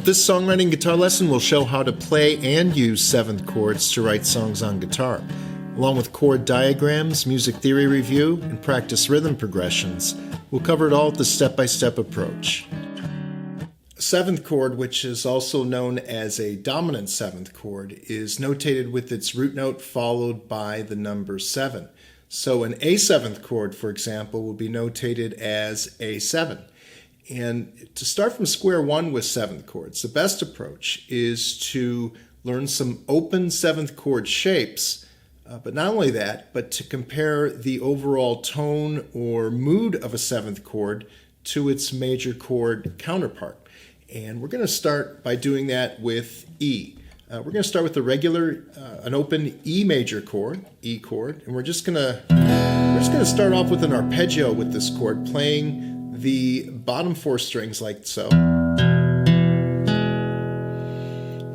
But this songwriting guitar lesson will show how to play and use 7th chords to write songs on guitar, along with chord diagrams, music theory review, and practice rhythm progressions. We'll cover it all with the step-by-step approach. A 7th chord, which is also known as a dominant 7th chord, is notated with its root note followed by the number 7. So an A7th chord, for example, will be notated as A7. And to start from square one with 7th chords, the best approach is to learn some open 7th chord shapes, but not only that, but to compare the overall tone or mood of a 7th chord to its major chord counterpart. And we're going to start by doing that with E. We're going to start with the regular, an open E major chord, E chord, and we're just going to start off with an arpeggio with this chord, playing the bottom 4 strings like so.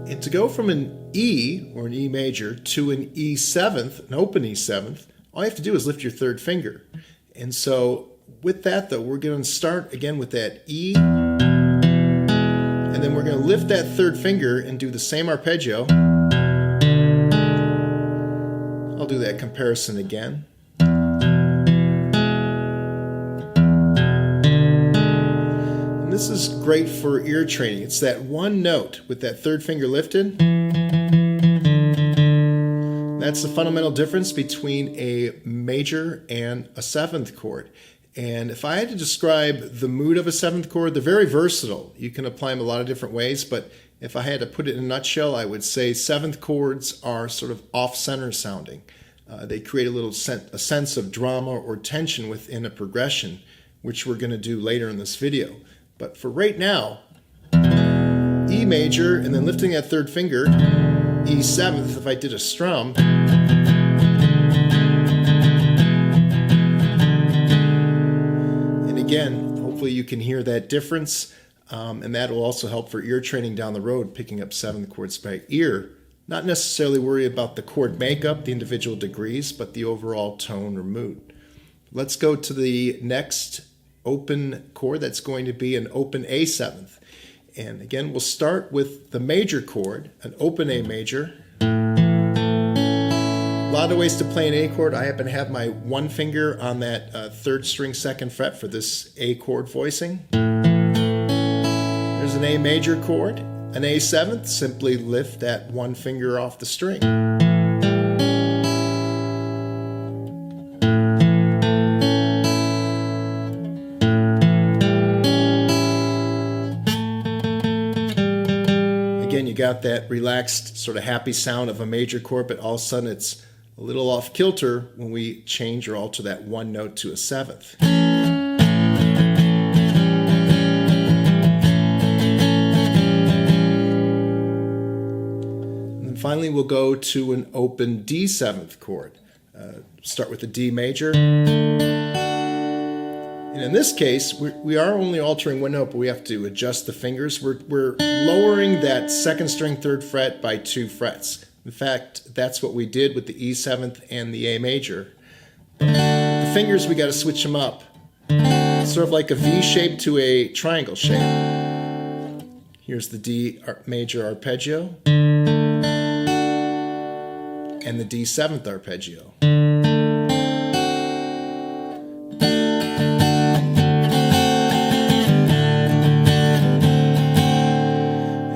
And to go from an E, or an E major, to an E7th, an open E7th, all you have to do is lift your 3rd finger. And so with that though, we're going to start again with that E, and then we're going to lift that 3rd finger and do the same arpeggio. I'll do that comparison again. This is great for ear training. It's that one note with that 3rd finger lifted. That's the fundamental difference between a major and a 7th chord. And if I had to describe the mood of a 7th chord, they're very versatile. You can apply them a lot of different ways, but if I had to put it in a nutshell, I would say 7th chords are sort of off-center sounding. They create a sense of drama or tension within a progression, which we're going to do later in this video. But for right now, E major, and then lifting that 3rd finger, E7th, if I did a strum, and again, hopefully you can hear that difference, and that will also help for ear training down the road, picking up 7th chords by ear. Not necessarily worry about the chord makeup, the individual degrees, but the overall tone or mood. Let's go to the next open chord. That's going to be an open A7th. And again, we'll start with the major chord, an open A major. A lot of ways to play an A chord. I happen to have my 1 finger on that 3rd string 2nd fret for this A chord voicing. There's an A major chord. An A7th, simply lift that 1 finger off the string. Again, you got that relaxed, sort of happy sound of a major chord, but all of a sudden it's a little off kilter when we change or alter that 1 note to a 7th. And then finally, we'll go to an open D7th chord. Start with the D major. And in this case, we are only altering 1 note, but we have to adjust the fingers. We're lowering that 2nd string 3rd fret by 2 frets. In fact, that's what we did with the E7th and the A major. The fingers, we got to switch them up. Sort of like a V shape to a triangle shape. Here's the D major arpeggio and the D7th arpeggio.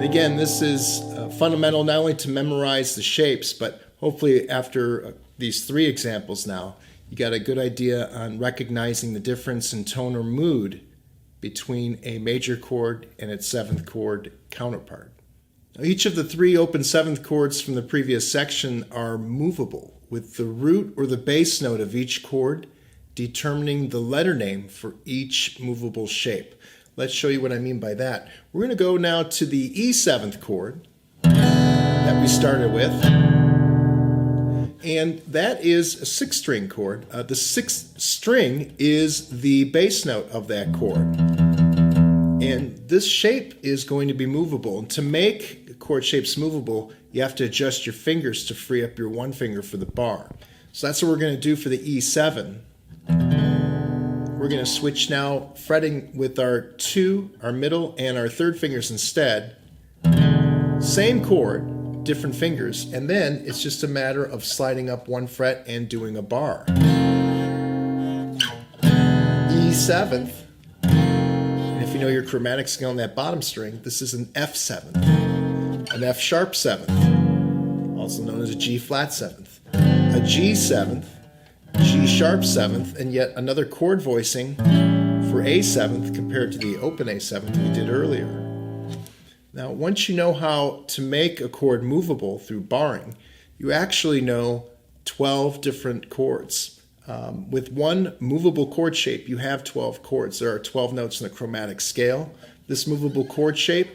Again, this is fundamental not only to memorize the shapes, but hopefully after these 3 examples now, you got a good idea on recognizing the difference in tone or mood between a major chord and its 7th chord counterpart. Now, each of the 3 open 7th chords from the previous section are movable, with the root or the bass note of each chord determining the letter name for each movable shape. Let's show you what I mean by that. We're going to go now to the E7th chord that we started with. And that is a 6-string chord. The 6th string is the bass note of that chord. And this shape is going to be movable. And to make chord shapes movable, you have to adjust your fingers to free up your 1 finger for the bar. So that's what we're going to do for the E7. We're going to switch now, fretting with our 2, our middle, and our 3rd fingers instead. Same chord, different fingers, and then it's just a matter of sliding up one fret and doing a bar. E7th, and if you know your chromatic scale on that bottom string, this is an F7th, an F sharp 7th, also known as a G flat 7th, a G 7th, G sharp 7th, and yet another chord voicing for A 7th compared to the open A 7th we did earlier. Now, once you know how to make a chord movable through barring, you actually know 12 different chords. With one movable chord shape, you have 12 chords. There are 12 notes in the chromatic scale. This movable chord shape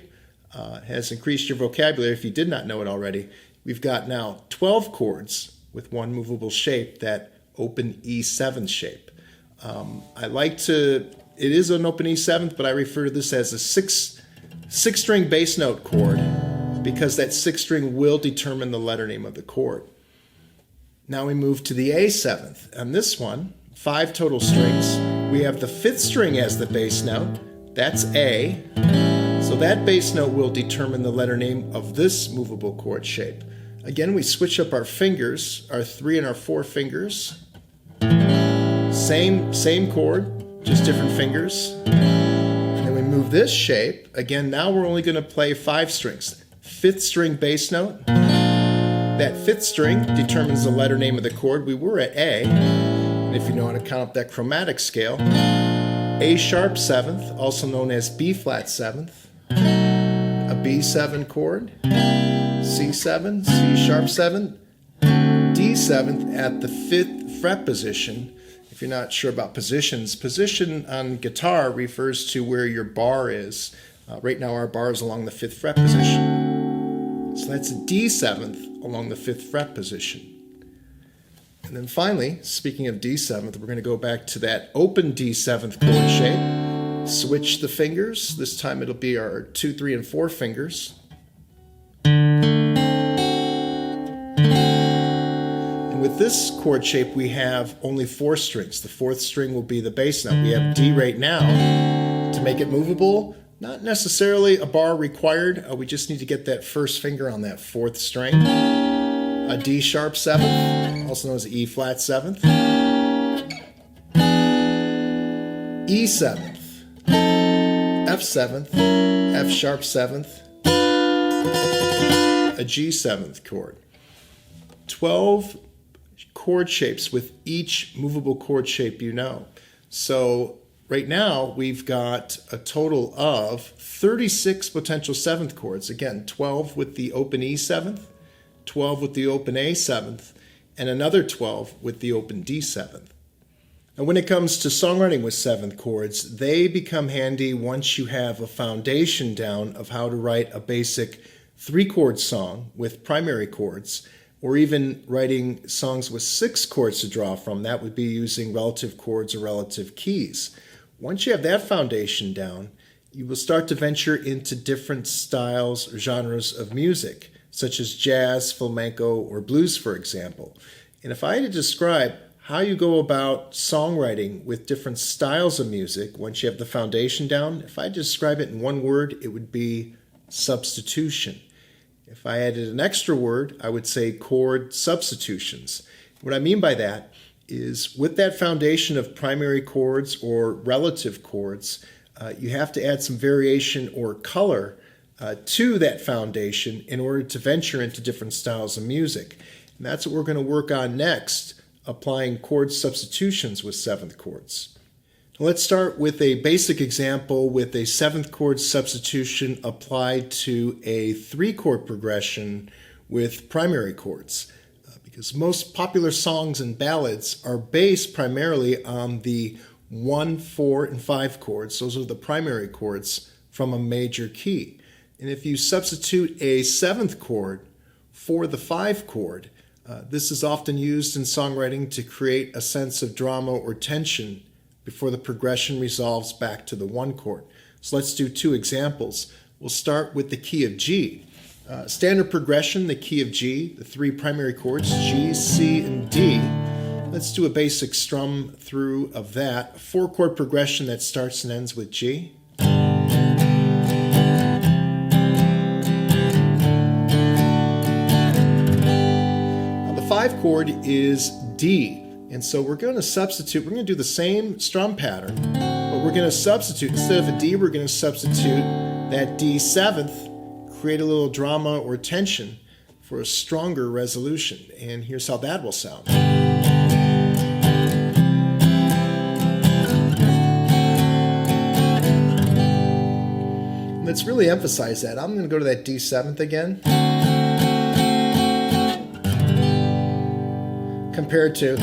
has increased your vocabulary if you did not know it already. We've got now 12 chords with one movable shape, that open E7 shape. It is an open E7th, but I refer to this as a six-string bass note chord because that sixth string will determine the letter name of the chord. Now we move to the A7th. On this one, 5 total strings. We have the 5th string as the bass note. That's A. So that bass note will determine the letter name of this movable chord shape. Again, we switch up our fingers, our 3 and our 4 fingers. Same chord, just different fingers. And then we move this shape. Again, now we're only going to play 5 strings. 5th string bass note. That 5th string determines the letter name of the chord. We were at A, and if you know how to count up that chromatic scale, A sharp 7th, also known as B flat 7th, a B7 chord, C7, C sharp 7th, D7th at the 5th fret position. If you're not sure about positions, position on guitar refers to where your bar is. Right now our bar is along the 5th fret position. So that's a D7th along the 5th fret position. And then finally, speaking of D7th, we're going to go back to that open D7th chord shape. Switch the fingers. This time it'll be our 2, 3, and 4 fingers. And with this chord shape, we have only 4 strings. The 4th string will be the bass note. We have D right now. To make it movable, not necessarily a bar required. We just need to get that first finger on that 4th string. A D sharp 7th, also known as E flat 7th. E 7th, F 7th, F sharp 7th, a G 7th chord. 12 chord shapes with each movable chord shape you know. So right now, we've got a total of 36 potential 7th chords. Again, 12 with the open E7th, 12 with the open A7th, and another 12 with the open D7th. And when it comes to songwriting with 7th chords, they become handy once you have a foundation down of how to write a basic 3-chord song with primary chords, or even writing songs with 6 chords to draw from. That would be using relative chords or relative keys. Once you have that foundation down, you will start to venture into different styles or genres of music, such as jazz, flamenco, or blues, for example. And if I had to describe how you go about songwriting with different styles of music, once you have the foundation down, if I describe it in one word, it would be substitution. If I added an extra word, I would say chord substitutions. What I mean by that is with that foundation of primary chords or relative chords, you have to add some variation or color to that foundation in order to venture into different styles of music. And that's what we're going to work on next, applying chord substitutions with 7th chords. Let's start with a basic example with a 7th chord substitution applied to a 3-chord progression with primary chords. Because most popular songs and ballads are based primarily on the 1, 4, and 5 chords. Those are the primary chords from a major key. And if you substitute a 7th chord for the 5 chord, this is often used in songwriting to create a sense of drama or tension before the progression resolves back to the 1 chord. So let's do 2 examples. We'll start with the key of G. Standard progression, the key of G, the 3 primary chords, G, C, and D. Let's do a basic strum through of that. A 4-chord progression that starts and ends with G. chord is D. And so we're going to substitute, we're going to do the same strum pattern, but we're going to substitute, instead of a D, we're going to substitute that D seventh, create a little drama or tension for a stronger resolution. And here's how that will sound. Let's really emphasize that. I'm going to go to that D seventh again. Compared to.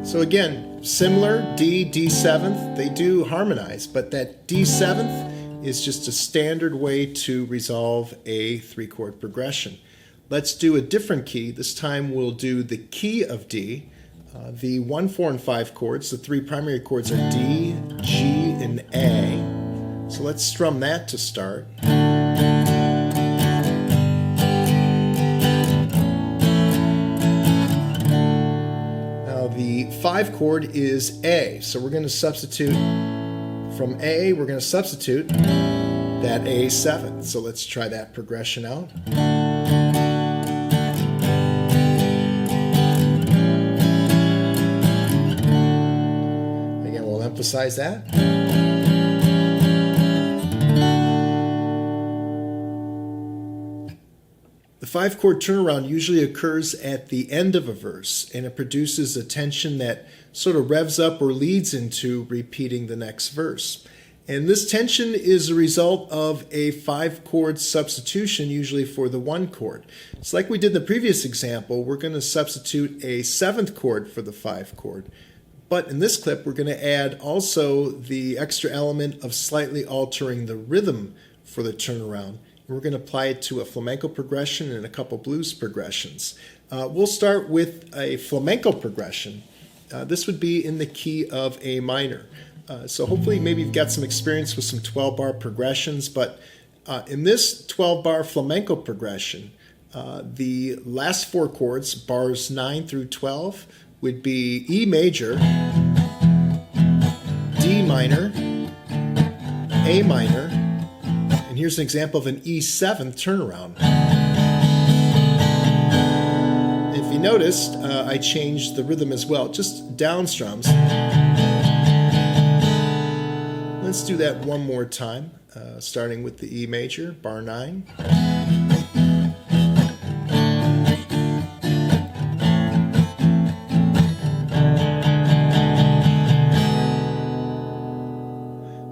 So again, similar, D, D seventh, they do harmonize, but that D seventh is just a standard way to resolve a 3-chord progression. Let's do a different key. This time we'll do the key of D. The 1, 4, and 5 chords, the 3 primary chords are D, G, and A. So let's strum that to start. The 5 chord is A, so we're going to substitute from A, we're going to substitute that A7. So let's try that progression out. Again, we'll emphasize that. The 5-chord turnaround usually occurs at the end of a verse, and it produces a tension that sort of revs up or leads into repeating the next verse. And this tension is a result of a 5-chord substitution, usually for the 1 chord. It's like we did in the previous example, we're going to substitute a 7th chord for the 5 chord. But in this clip, we're going to add also the extra element of slightly altering the rhythm for the turnaround. We're going to apply it to a flamenco progression and a couple blues progressions. We'll start with a flamenco progression. This would be in the key of A minor. So hopefully maybe you've got some experience with some 12-bar progressions, but in this 12-bar flamenco progression, the last 4 chords, bars 9 through 12, would be E major, D minor, A minor, and here's an example of an E7 turnaround. If you noticed, I changed the rhythm as well, just down strums. Let's do that one more time, starting with the E major, bar 9.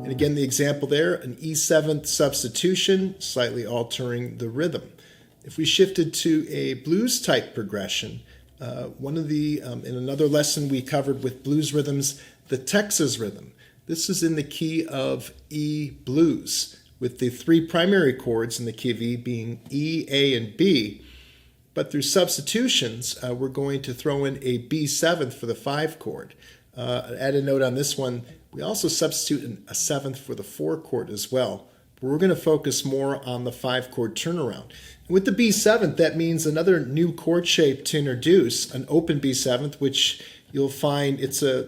Again, the example there, an E7th substitution, slightly altering the rhythm. If we shifted to a blues type progression, one of the, in another lesson we covered with blues rhythms, the Texas rhythm. This is in the key of E blues, with the 3 primary chords in the key of E being E, A, and B. But through substitutions, we're going to throw in a B7th for the 5 chord. Add a note on this one. We also substitute a 7th for the 4 chord as well. But we're going to focus more on the 5 chord turnaround. And with the B7th, that means another new chord shape to introduce, an open B7th, which you'll find it's a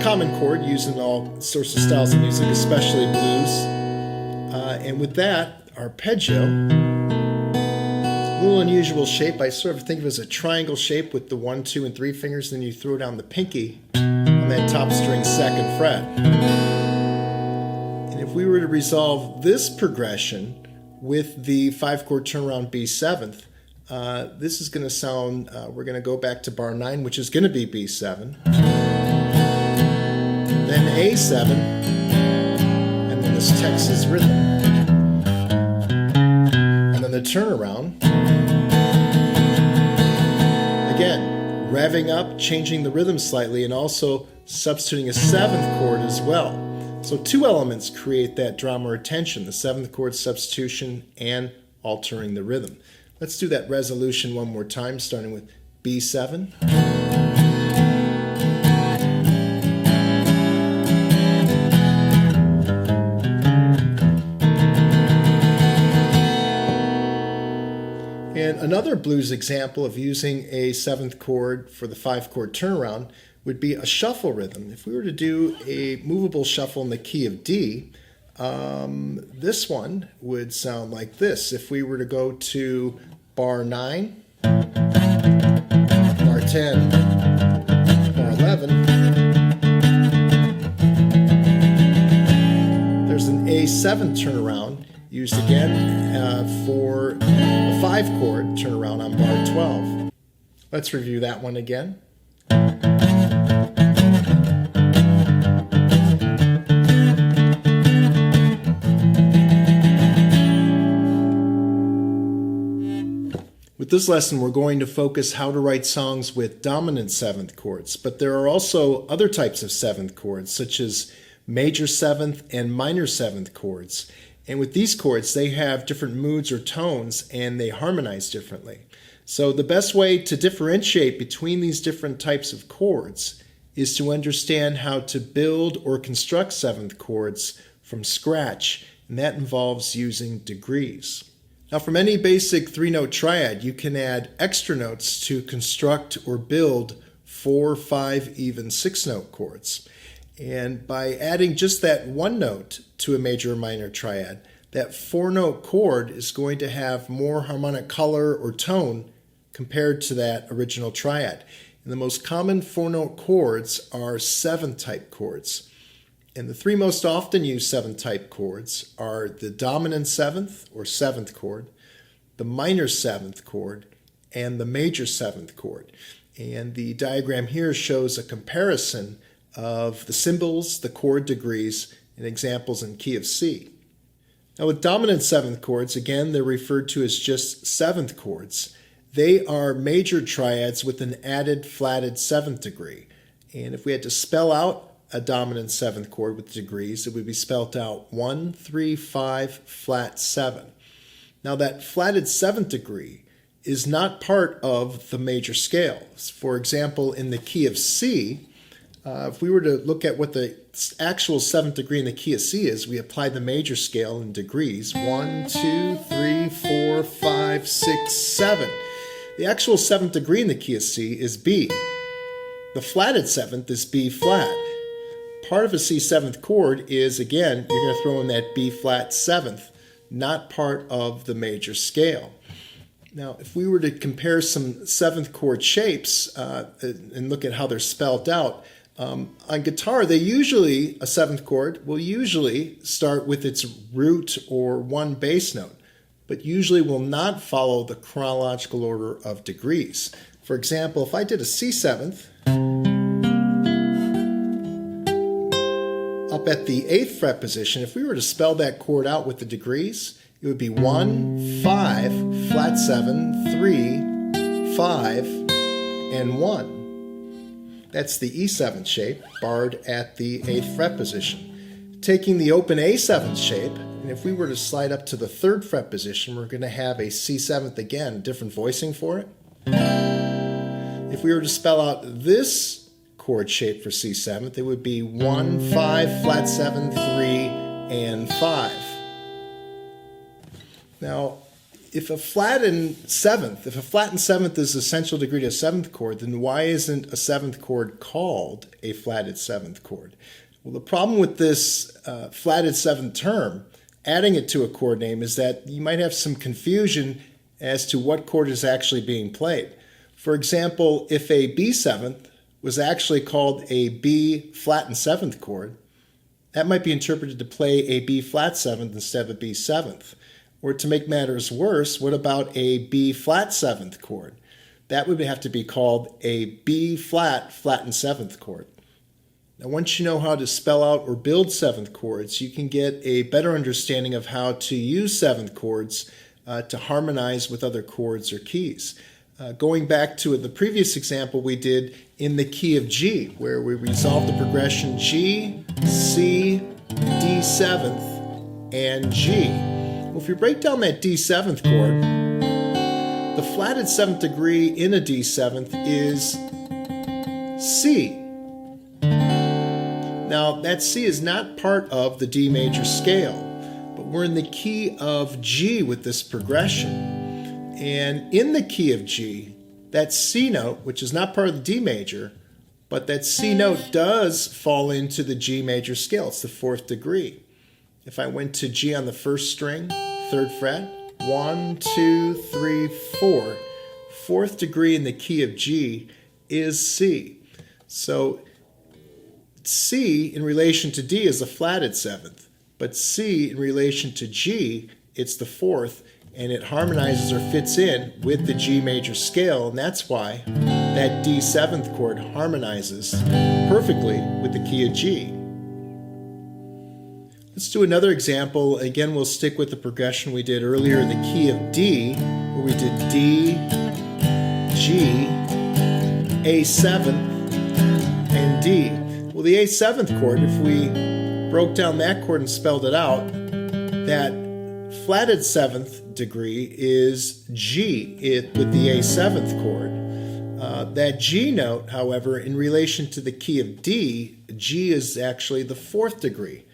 common chord used in all sorts of styles of music, especially blues. And with that, arpeggio, a little unusual shape. I sort of think of it as a triangle shape with the 1, 2, and 3 fingers, then you throw down the pinky on that top string 2nd fret. And if we were to resolve this progression with the 5-chord turnaround B7th, this is going to sound, we're going to go back to bar 9, which is going to be B7, then A7, and then this Texas rhythm, and then the turnaround. Again, revving up, changing the rhythm slightly, and also substituting a 7th chord as well. So 2 elements create that drama or tension, the 7th chord substitution and altering the rhythm. Let's do that resolution one more time, starting with B7. And another blues example of using a 7th chord for the 5-chord turnaround would be a shuffle rhythm. If we were to do a movable shuffle in the key of D, This one would sound like this. If we were to go to bar 9, bar 10, bar 11, there's an A7 turnaround used again for a 5 chord turnaround on bar 12. Let's review that one again. With this lesson, we're going to focus how to write songs with dominant 7th chords, but there are also other types of 7th chords, such as major 7th and minor 7th chords. And with these chords, they have different moods or tones, and they harmonize differently. So the best way to differentiate between these different types of chords is to understand how to build or construct 7th chords from scratch, and that involves using degrees. Now, from any basic 3-note triad, you can add extra notes to construct or build 4, 5, even 6-note chords. And by adding just that one note to a major or minor triad, that 4-note chord is going to have more harmonic color or tone compared to that original triad. And the most common 4-note chords are 7th-type chords. And the 3 most often used 7th-type chords are the dominant 7th or 7th chord, the minor 7th chord, and the major 7th chord. And the diagram here shows a comparison of the symbols, the chord degrees, and examples in key of C. Now with dominant 7th chords, again, they're referred to as just 7th chords. They are major triads with an added flatted 7th degree. And if we had to spell out a dominant 7th chord with degrees, it would be spelled out 1, 3, 5, flat 7. Now that flatted 7th degree is not part of the major scale. For example, in the key of C, if we were to look at what the actual 7th degree in the key of C is, we apply the major scale in degrees. 1, 2, 3, 4, 5, 6, 7. The actual 7th degree in the key of C is B. The flatted 7th is B flat. Part of a C 7th chord is, again, you're going to throw in that B flat 7th, not part of the major scale. Now, if we were to compare some 7th chord shapes and look at how they're spelled out, on guitar, a 7th chord will usually start with its root or one bass note, but usually will not follow the chronological order of degrees. For example, if I did a C 7th, up at the 8th fret position, if we were to spell that chord out with the degrees, it would be 1, 5, flat 7, 3, 5, and 1. That's the E7 shape, barred at the 8th fret position. Taking the open A7 shape, and if we were to slide up to the 3rd fret position, we're going to have a C7th again, different voicing for it. If we were to spell out this chord shape for C7th, it would be 1, 5, flat 7, 3, and 5. Now, if a flattened 7th is essential degree to a 7th chord, then why isn't a 7th chord called a flatted 7th chord? Well, the problem with this flatted 7th term, adding it to a chord name, is that you might have some confusion as to what chord is actually being played. For example, if a B7th was actually called a B flattened 7th chord, that might be interpreted to play a B flat 7th instead of a B 7th. Or to make matters worse, what about a B flat 7th chord? That would have to be called a B flat flattened 7th chord. Now, once you know how to spell out or build 7th chords, you can get a better understanding of how to use 7th chords to harmonize with other chords or keys. Going back to the previous example we did in the key of G, where we resolved the progression G, C, D 7th, and G. Well, if you break down that D 7th chord, the flatted 7th degree in a D 7th is C. Now, that C is not part of the D major scale, but we're in the key of G with this progression. And in the key of G, that C note, which is not part of the D major, but that C note does fall into the G major scale. It's the 4th degree. if I went to G on the first string, 3rd fret, 1, 2, 3, 4, 4th degree in the key of G is C. So C in relation to D is a flatted 7th, but C in relation to G, it's the 4th, and it harmonizes or fits in with the G major scale, and that's why that D 7th chord harmonizes perfectly with the key of G. Let's do another example. Again, we'll stick with the progression we did earlier in the key of D, where we did D, G, A7, and D. Well, the A7th chord, if we broke down that chord and spelled it out, that flatted 7th degree is G with the A7th chord. That G note, however, in relation to the key of D, G is actually the 4th degree.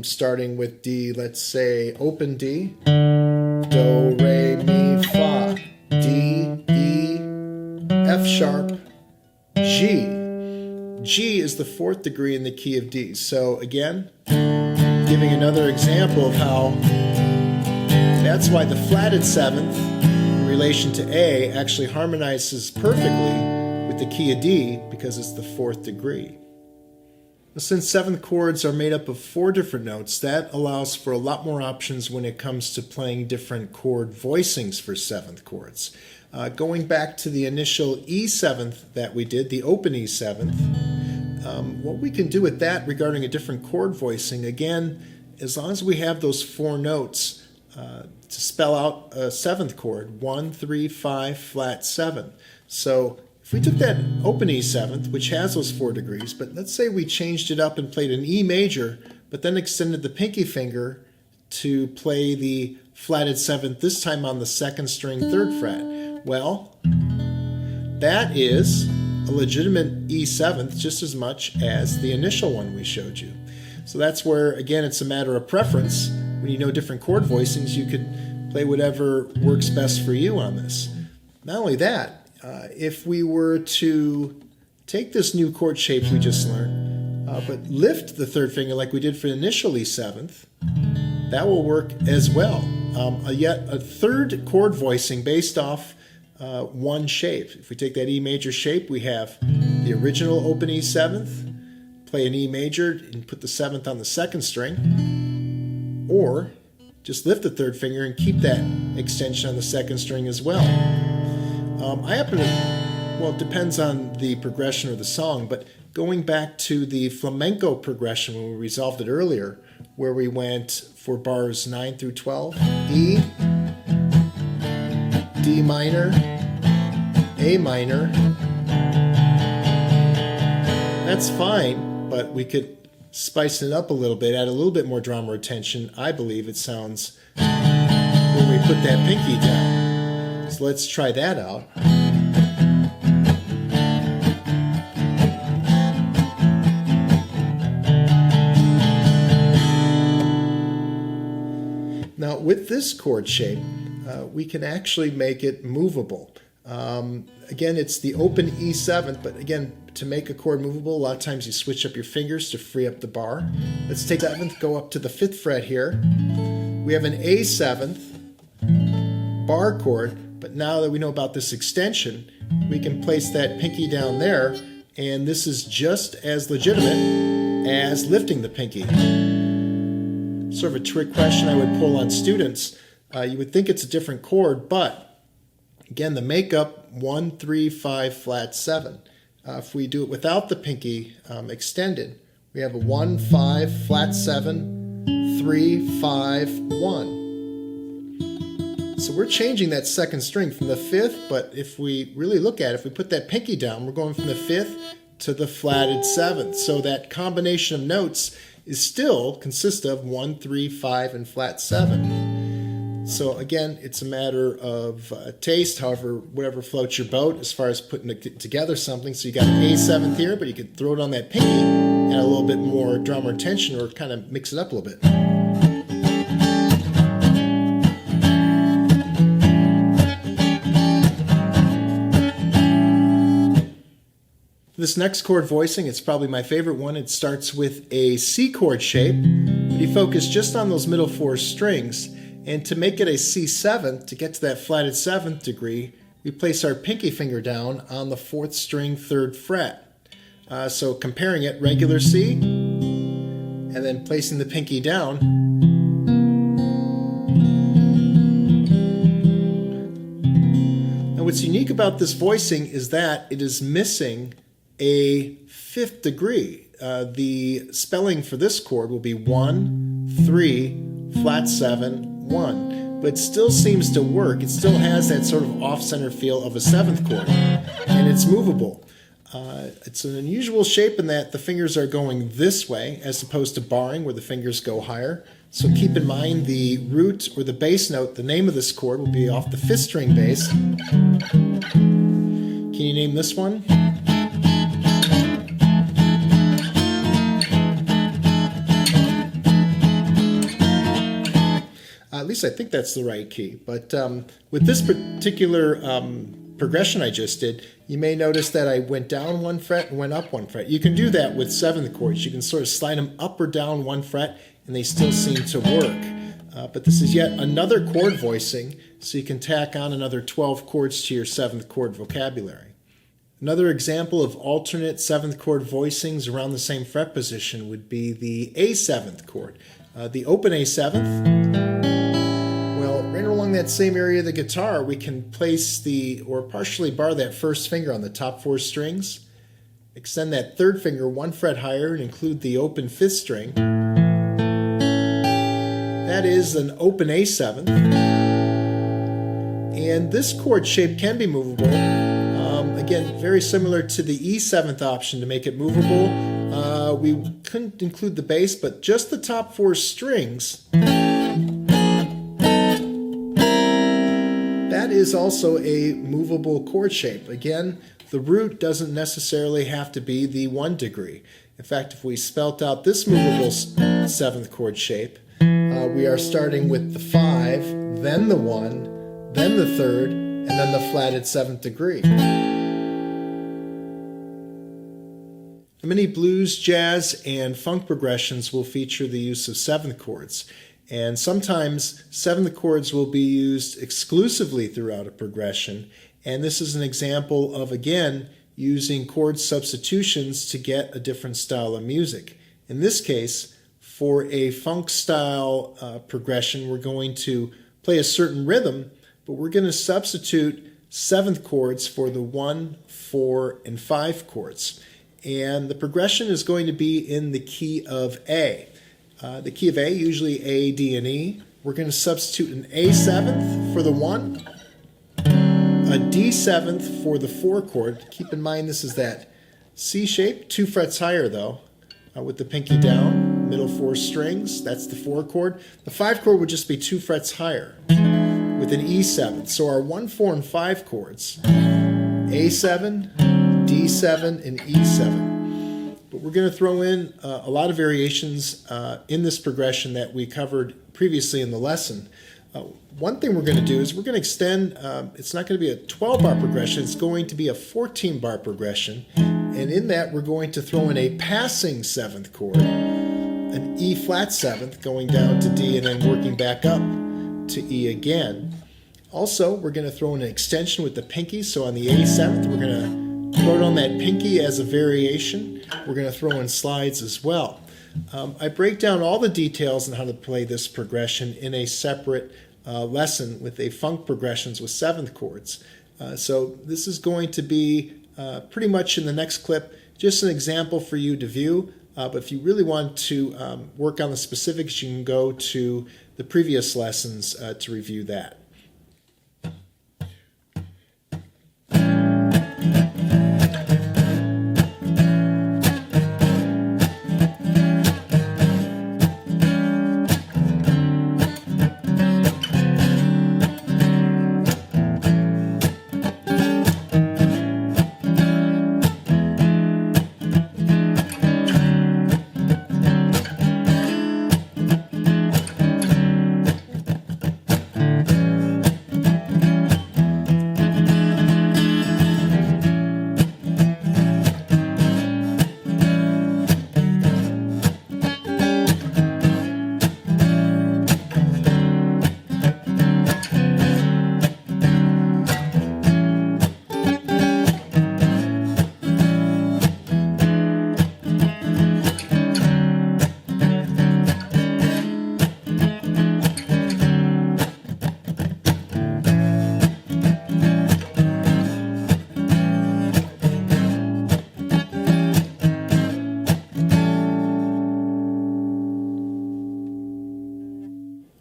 Starting with D, let's say open D, Do, Re, Mi, Fa, D, E, F sharp, G. G is the 4th degree in the key of D. So again, giving another example of how that's why the flatted 7th in relation to A actually harmonizes perfectly with the key of D because it's the 4th degree. Since 7th chords are made up of 4 different notes, that allows for a lot more options when it comes to playing different chord voicings for 7th chords. Going back to the initial E7th that we did, the open E7th, what we can do with that regarding a different chord voicing, again, as long as we have those 4 notes to spell out a 7th chord, 1, 3, 5, flat, 7. So if we took that open E7th, which has those 4 degrees, but let's say we changed it up and played an E major, but then extended the pinky finger to play the flatted 7th, this time on the 2nd string, 3rd fret. Well, that is a legitimate E7th just as much as the initial one we showed you. So that's where, again, it's a matter of preference. When you know different chord voicings, you could play whatever works best for you on this. Not only that, if we were to take this new chord shapes we just learned, but lift the 3rd finger like we did for the initial E7th, that will work as well. Yet a 3rd chord voicing based off one shape. If we take that E major shape, we have the original open E7th, play an E major and put the 7th on the 2nd string, or just lift the 3rd finger and keep that extension on the 2nd string as well. I happen to, well, it depends on the progression of the song, but going back to the flamenco progression when we resolved it earlier, where we went for bars 9 through 12, E, D minor, A minor, that's fine, but we could spice it up a little bit, add a little bit more drama or tension, I believe it sounds, when we put that pinky down. So let's try that out. Now with this chord shape, we can actually make it movable. Again, it's the open E7th, but again, to make a chord movable, a lot of times you switch up your fingers to free up the bar. Let's take 7th, go up to the 5th fret here. We have an A7th bar chord, but now that we know about this extension, we can place that pinky down there, and this is just as legitimate as lifting the pinky. Sort of a trick question I would pull on students. You would think it's a different chord, but again, the makeup 1, 3, 5, flat, 7. If we do it without the pinky extended, we have a 1, 5, flat, 7, 3, 5, 1. So we're changing that 2nd string from the 5th, but if we really look at it, if we put that pinky down, we're going from the 5th to the flatted 7th. So that combination of notes is still consists of 1, 3, 5, and flat 7. So again, it's a matter of taste, however, whatever floats your boat as far as putting together something. So you got an A7th here, but you could throw it on that pinky, add a little bit more drama or tension, or kind of mix it up a little bit. This next chord voicing, it's probably my favorite one. It starts with a C chord shape, but you focus just on those middle 4 strings. And to make it a C7, to get to that flatted 7th degree, we place our pinky finger down on the 4th string, 3rd fret. So comparing it, regular C, and then placing the pinky down. Now what's unique about this voicing is that it is missing a 5th degree. The spelling for this chord will be 1, 3, flat 7, 1. But it still seems to work. It still has that sort of off-center feel of a 7th chord. And it's movable. It's an unusual shape in that the fingers are going this way as opposed to barring where the fingers go higher. So keep in mind the root or the bass note, the name of this chord will be off the 5th string bass. Can you name this one? At least I think that's the right key. But with this particular progression I just did, you may notice that I went down 1 fret and went up 1 fret. You can do that with 7th chords. You can sort of slide them up or down 1 fret and they still seem to work. But this is yet another chord voicing, so you can tack on another 12 chords to your 7th chord vocabulary. Another example of alternate 7th chord voicings around the same fret position would be the A7th chord. The open A7th. Right along that same area of the guitar, we can place or partially bar that 1st finger on the top 4 strings, extend that 3rd finger 1 fret higher and include the open 5th string. That is an open A7th. And this chord shape can be movable. Again, very similar to the E7th option to make it movable. We couldn't include the bass, but just the top 4 strings. That is also a movable chord shape. Again, the root doesn't necessarily have to be the 1 degree. In fact, if we spelt out this movable 7th chord shape, we are starting with the 5, then the 1, then the 3rd, and then the flatted 7th degree. Many blues, jazz, and funk progressions will feature the use of 7th chords. And sometimes 7th chords will be used exclusively throughout a progression. And this is an example of, again, using chord substitutions to get a different style of music. In this case, for a funk style progression, we're going to play a certain rhythm, but we're going to substitute 7th chords for the 1, 4, and 5 chords. And the progression is going to be in the key of A. The key of A, usually A, D, and E. We're going to substitute an A7th for the 1, a D7th for the 4 chord. Keep in mind this is that C shape, 2 frets higher though, with the pinky down, middle 4 strings. That's the 4 chord. The 5 chord would just be 2 frets higher with an E7th. So our 1, 4, and 5 chords, A7, D7, and E7. But we're going to throw in a lot of variations in this progression that we covered previously in the lesson. One thing we're going to do is we're going to extend, it's not going to be a 12-bar progression, it's going to be a 14-bar progression. And in that we're going to throw in a passing 7th chord, an E flat 7th going down to D and then working back up to E again. Also, we're going to throw in an extension with the pinky, so on the A7th we're going to throw it on that pinky as a variation. We're going to throw in slides as well. I break down all the details on how to play this progression in a separate lesson with a funk progressions with 7th chords. So this is going to be pretty much in the next clip, just an example for you to view. But if you really want to work on the specifics, you can go to the previous lessons to review that.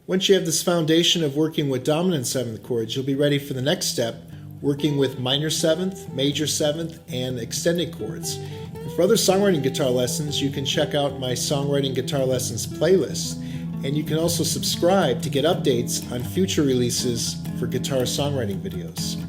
Once you have this foundation of working with dominant 7th chords, you'll be ready for the next step, working with minor 7th, major 7th, and extended chords. And for other songwriting guitar lessons, you can check out my Songwriting Guitar Lessons playlist, and you can also subscribe to get updates on future releases for guitar songwriting videos.